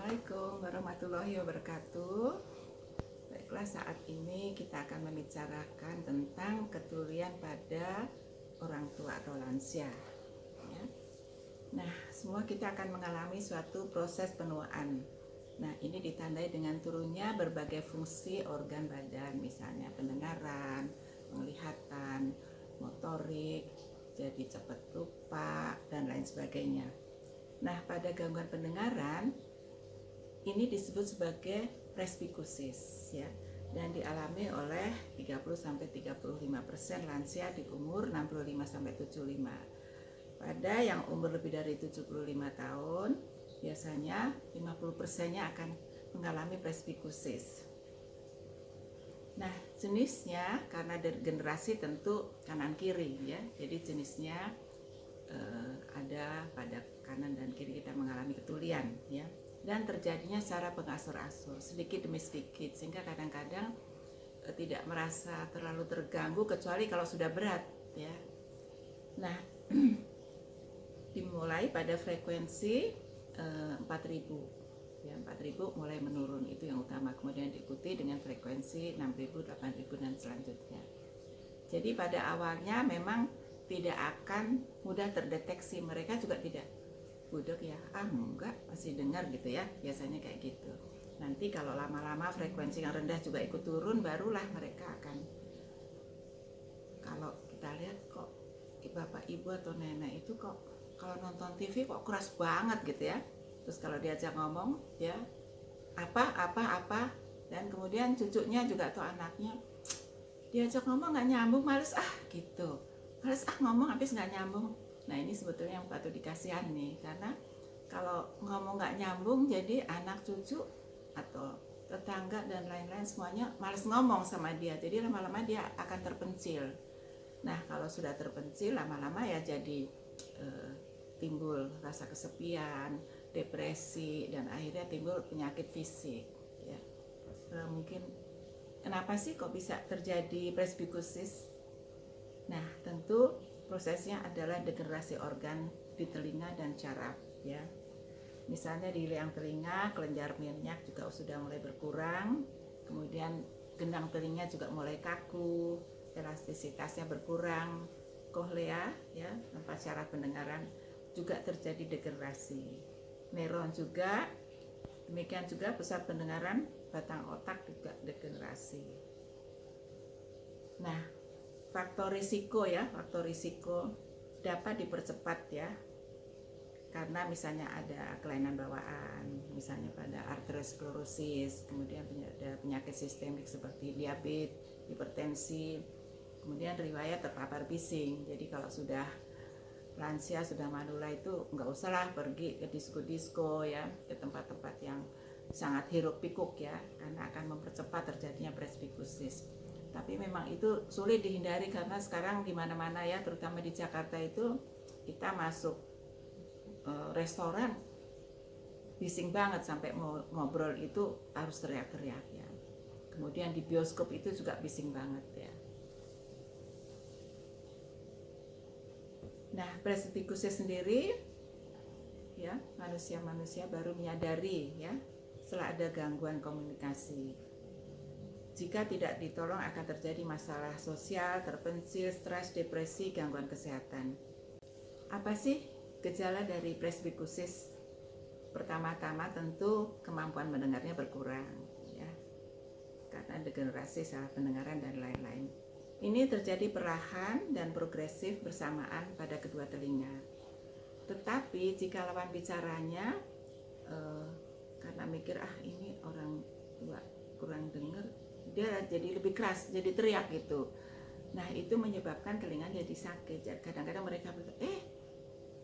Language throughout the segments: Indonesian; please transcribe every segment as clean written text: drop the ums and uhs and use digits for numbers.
Assalamualaikum warahmatullahi wabarakatuh. Baiklah, saat ini kita akan membicarakan tentang ketulian pada orang tua atau lansia. Ya. Nah, semua kita akan mengalami suatu proses penuaan. Nah, ini ditandai dengan turunnya berbagai fungsi organ badan, misalnya pendengaran, penglihatan, motorik, jadi cepat lupa, dan lain sebagainya. Nah, pada gangguan pendengaran, ini disebut sebagai presbikusis ya, dan dialami oleh 30-35% lansia di umur 65-75. Pada yang umur lebih dari 75 tahun, biasanya 50%-nya akan mengalami presbikusis. Nah, jenisnya karena dari generasi tentu kanan kiri ya. Jadi jenisnya ada pada kanan dan kiri kita mengalami ketulian ya. Dan terjadinya secara pengasur-asur sedikit demi sedikit, sehingga kadang-kadang tidak merasa terlalu terganggu kecuali kalau sudah berat ya. Nah, dimulai pada frekuensi 4000 ya, 4000 mulai menurun, itu yang utama, kemudian diikuti dengan frekuensi 6000, 8000 dan selanjutnya. Jadi pada awalnya memang tidak akan mudah terdeteksi, mereka juga tidak budek ya, enggak, masih dengar gitu ya, biasanya kayak gitu. Nanti kalau lama-lama frekuensi yang rendah juga ikut turun, barulah mereka akan, kalau kita lihat kok bapak ibu atau nenek itu kok kalau nonton TV kok keras banget gitu ya. Terus kalau diajak ngomong ya apa, dan kemudian cucunya juga atau anaknya diajak ngomong nggak nyambung, males gitu, males ngomong habis nggak nyambung. Nah, ini sebetulnya yang patut dikasihani, karena kalau ngomong nggak nyambung jadi anak cucu atau tetangga dan lain-lain semuanya males ngomong sama dia, jadi lama-lama dia akan terpencil. Nah, kalau sudah terpencil lama-lama ya jadi timbul rasa kesepian, depresi, dan akhirnya timbul penyakit fisik ya. Mungkin kenapa sih kok bisa terjadi presbikusis? Nah, tentu prosesnya adalah degenerasi organ di telinga dan syaraf ya. Misalnya di liang telinga, kelenjar minyak juga sudah mulai berkurang, kemudian gendang telinga juga mulai kaku, elastisitasnya berkurang, kohlea ya, tempat syaraf pendengaran juga terjadi degenerasi. Neuron juga demikian, juga pusat pendengaran, batang otak juga degenerasi. Nah, faktor risiko dapat dipercepat ya, karena misalnya ada kelainan bawaan, misalnya pada arteriosklerosis, kemudian ada penyakit sistemik seperti diabetes, hipertensi, kemudian riwayat terpapar bising. Jadi kalau sudah lansia, sudah manula, itu nggak usahlah pergi ke disko-disko ya, ke tempat-tempat yang sangat hiruk pikuk ya, karena akan mempercepat terjadinya presbikusis. Tapi memang itu sulit dihindari, karena sekarang di mana-mana ya, terutama di Jakarta itu, kita masuk restoran bising banget, sampai mau ngobrol itu harus teriak-teriak ya. Kemudian di bioskop itu juga bising banget ya. Nah, presbikusis sendiri ya, manusia baru menyadari ya setelah ada gangguan komunikasi. Jika tidak ditolong akan terjadi masalah sosial, terpencil, stres, depresi, gangguan kesehatan. Apa sih gejala dari presbikusis? Pertama-tama tentu kemampuan mendengarnya berkurang ya, karena degenerasi saraf pendengaran dan lain-lain. Ini terjadi perlahan dan progresif bersamaan pada kedua telinga. Tetapi jika lawan bicaranya karena mikir ini orang tua kurang dengar, dia jadi lebih keras, jadi teriak gitu. Nah, itu menyebabkan telinga jadi sakit. Kadang-kadang mereka bilang,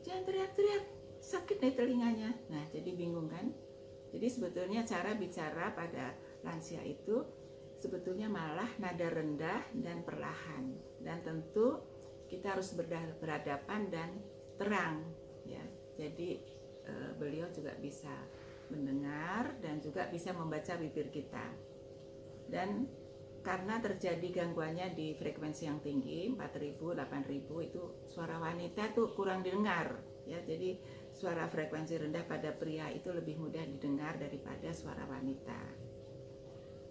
jangan teriak-teriak, sakit nih telinganya. Nah, jadi bingung kan. Jadi sebetulnya cara bicara pada lansia itu sebetulnya malah nada rendah dan perlahan. Dan tentu kita harus berhadapan dan terang ya. Jadi beliau juga bisa mendengar dan juga bisa membaca bibir kita. Dan karena terjadi gangguannya di frekuensi yang tinggi, 4000, 8000, itu suara wanita tuh kurang didengar ya. Jadi suara frekuensi rendah pada pria itu lebih mudah didengar daripada suara wanita.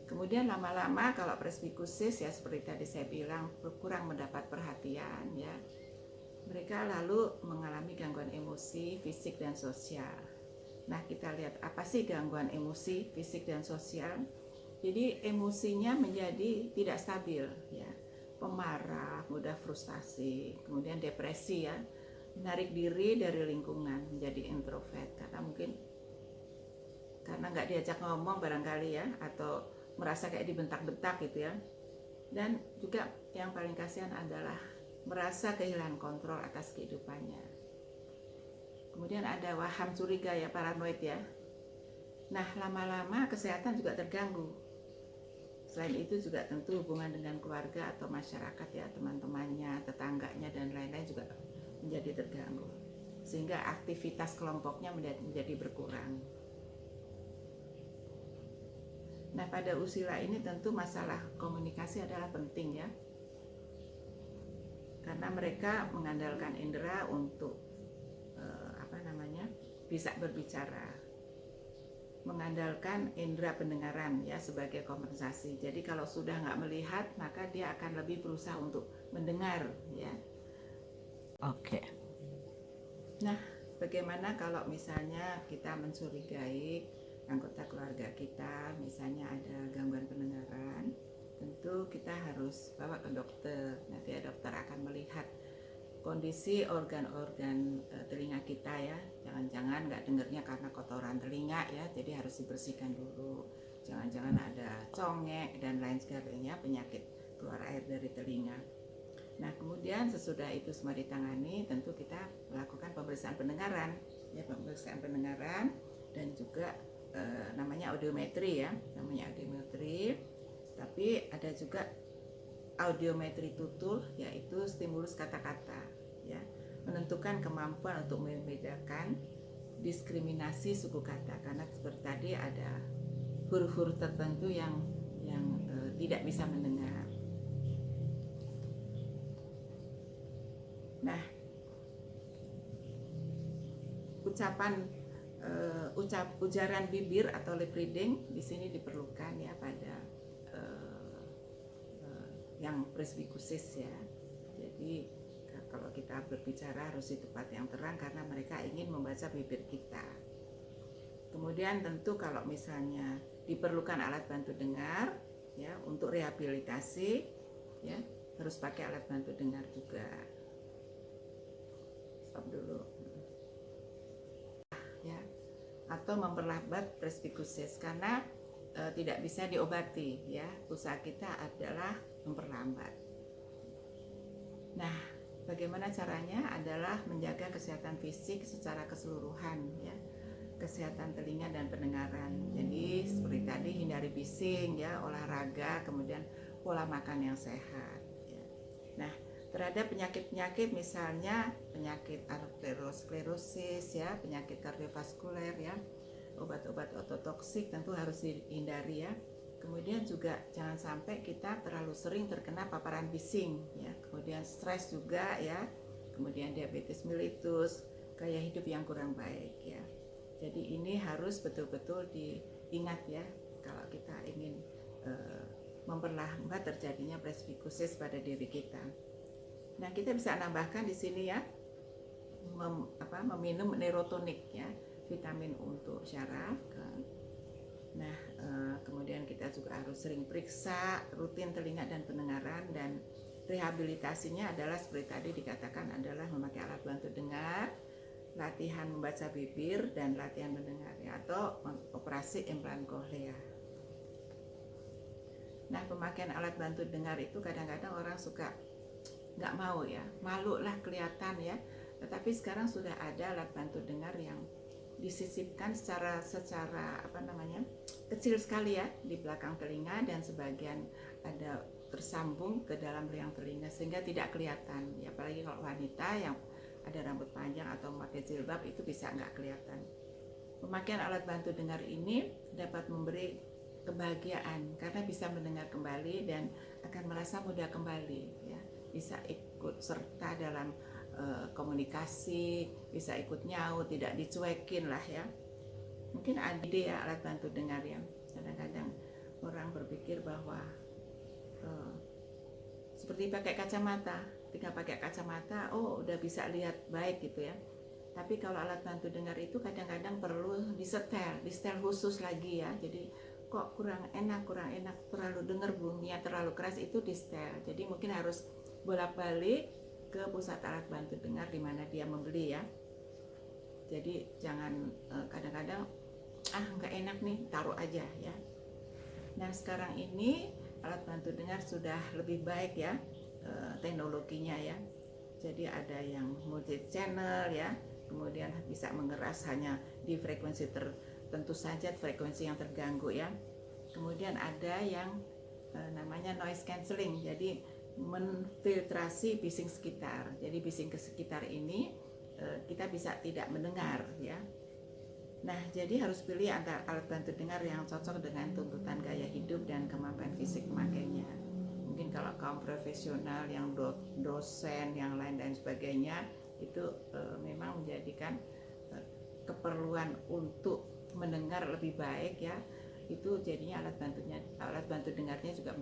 Kemudian lama-lama kalau presbikusis ya seperti tadi saya bilang kurang mendapat perhatian ya, mereka lalu mengalami gangguan emosi, fisik dan sosial. Nah, kita lihat apa sih gangguan emosi, fisik dan sosial. Jadi emosinya menjadi tidak stabil ya, pemarah, mudah frustasi, kemudian depresi ya, menarik diri dari lingkungan, menjadi introvert karena mungkin nggak diajak ngomong barangkali ya, atau merasa kayak dibentak-bentak gitu ya. Dan juga yang paling kasihan adalah merasa kehilangan kontrol atas kehidupannya. Kemudian ada waham curiga ya, paranoid ya. Nah, lama-lama kesehatan juga terganggu. Selain itu juga tentu hubungan dengan keluarga atau masyarakat ya, teman-temannya, tetangganya dan lain-lain juga menjadi terganggu. Sehingga aktivitas kelompoknya menjadi berkurang. Nah, pada usia ini tentu masalah komunikasi adalah penting ya. Karena mereka mengandalkan indera untuk bisa berbicara, mengandalkan indera pendengaran ya sebagai kompensasi. Jadi kalau sudah nggak melihat, maka dia akan lebih berusaha untuk mendengar ya. Oke. Nah, bagaimana kalau misalnya kita mencurigai anggota keluarga kita, misalnya ada gangguan pendengaran, tentu kita harus bawa ke dokter. Nanti dokter akan melihat kondisi organ-organ telinga kita ya. Jangan-jangan nggak dengarnya karena kotoran telinga ya, jadi harus dibersihkan dulu. Jangan-jangan ada congek dan lain sebagainya, penyakit keluar air dari telinga. Nah, kemudian sesudah itu semua ditangani, tentu kita melakukan pemeriksaan pendengaran ya, pemeriksaan pendengaran dan juga namanya audiometri ya, namanya audiometri. Tapi ada juga audiometri tutul, yaitu stimulus kata-kata ya, menentukan kemampuan untuk membedakan diskriminasi suku kata, karena seperti tadi ada huruf-huruf tertentu yang tidak bisa mendengar. Nah, ujaran bibir atau lip reading di sini diperlukan ya pada yang presbikusis ya. Jadi kalau kita berbicara harus di tempat yang terang karena mereka ingin membaca bibir kita. Kemudian tentu kalau misalnya diperlukan alat bantu dengar ya untuk rehabilitasi ya, harus pakai alat bantu dengar juga. Stop dulu. Ya. Atau memperlambat presbikusis karena tidak bisa diobati ya. Usaha kita adalah memperlambat. Nah, bagaimana caranya adalah menjaga kesehatan fisik secara keseluruhan ya, kesehatan telinga dan pendengaran. Jadi seperti tadi hindari bising ya, olahraga, kemudian pola makan yang sehat ya. Nah, terhadap penyakit-penyakit misalnya penyakit arteriosklerosis ya, penyakit kardiovaskuler ya, obat-obat ototoksik tentu harus dihindari ya. Kemudian juga jangan sampai kita terlalu sering terkena paparan bising ya. Kemudian stres juga ya. Kemudian diabetes mellitus, gaya hidup yang kurang baik ya. Jadi ini harus betul-betul diingat ya kalau kita ingin memperlambat terjadinya presbikusis pada diri kita. Nah, kita bisa nambahkan di sini ya meminum neurotonik ya, vitamin untuk syaraf. Nah, kemudian kita juga harus sering periksa rutin telinga dan pendengaran, dan rehabilitasinya adalah seperti tadi dikatakan adalah memakai alat bantu dengar, latihan membaca bibir dan latihan mendengar ya, atau operasi implan kohlea. Nah, pemakaian alat bantu dengar itu kadang-kadang orang suka nggak mau ya, malu lah kelihatan ya. Tetapi sekarang sudah ada alat bantu dengar yang disisipkan secara kecil sekali ya di belakang telinga, dan sebagian ada tersambung ke dalam liang telinga sehingga tidak kelihatan ya, apalagi kalau wanita yang ada rambut panjang atau memakai jilbab itu bisa nggak kelihatan. Pemakaian alat bantu dengar ini dapat memberi kebahagiaan karena bisa mendengar kembali dan akan merasa mudah kembali ya, bisa ikut serta dalam komunikasi, bisa ikut nyaut, tidak dicuekin lah ya. Mungkin ada ide ya alat bantu dengar ya. Kadang-kadang orang berpikir bahwa seperti pakai kacamata, ketika pakai kacamata, oh udah bisa lihat baik gitu ya. Tapi kalau alat bantu dengar itu kadang-kadang perlu disetel khusus lagi ya. Jadi kok kurang enak, terlalu dengar bunyinya terlalu keras, itu di-setel. Jadi mungkin harus bolak-balik ke pusat alat bantu dengar di mana dia membeli ya. Jadi jangan kadang-kadang nggak enak nih, taruh aja ya. Nah sekarang ini alat bantu dengar sudah lebih baik ya teknologinya ya. Jadi ada yang multi channel ya, kemudian bisa mengeras hanya di frekuensi tertentu saja, frekuensi yang terganggu ya. Kemudian ada yang namanya noise cancelling, jadi menfiltrasi bising sekitar. Jadi bising ke sekitar ini kita bisa tidak mendengar ya. Nah, jadi harus pilih antara alat bantu dengar yang cocok dengan tuntutan gaya hidup dan kemampuan fisik pemakainya. Mungkin kalau kaum profesional yang dosen, yang lain dan sebagainya, itu memang menjadikan keperluan untuk mendengar lebih baik ya. Itu jadinya alat bantu dengarnya juga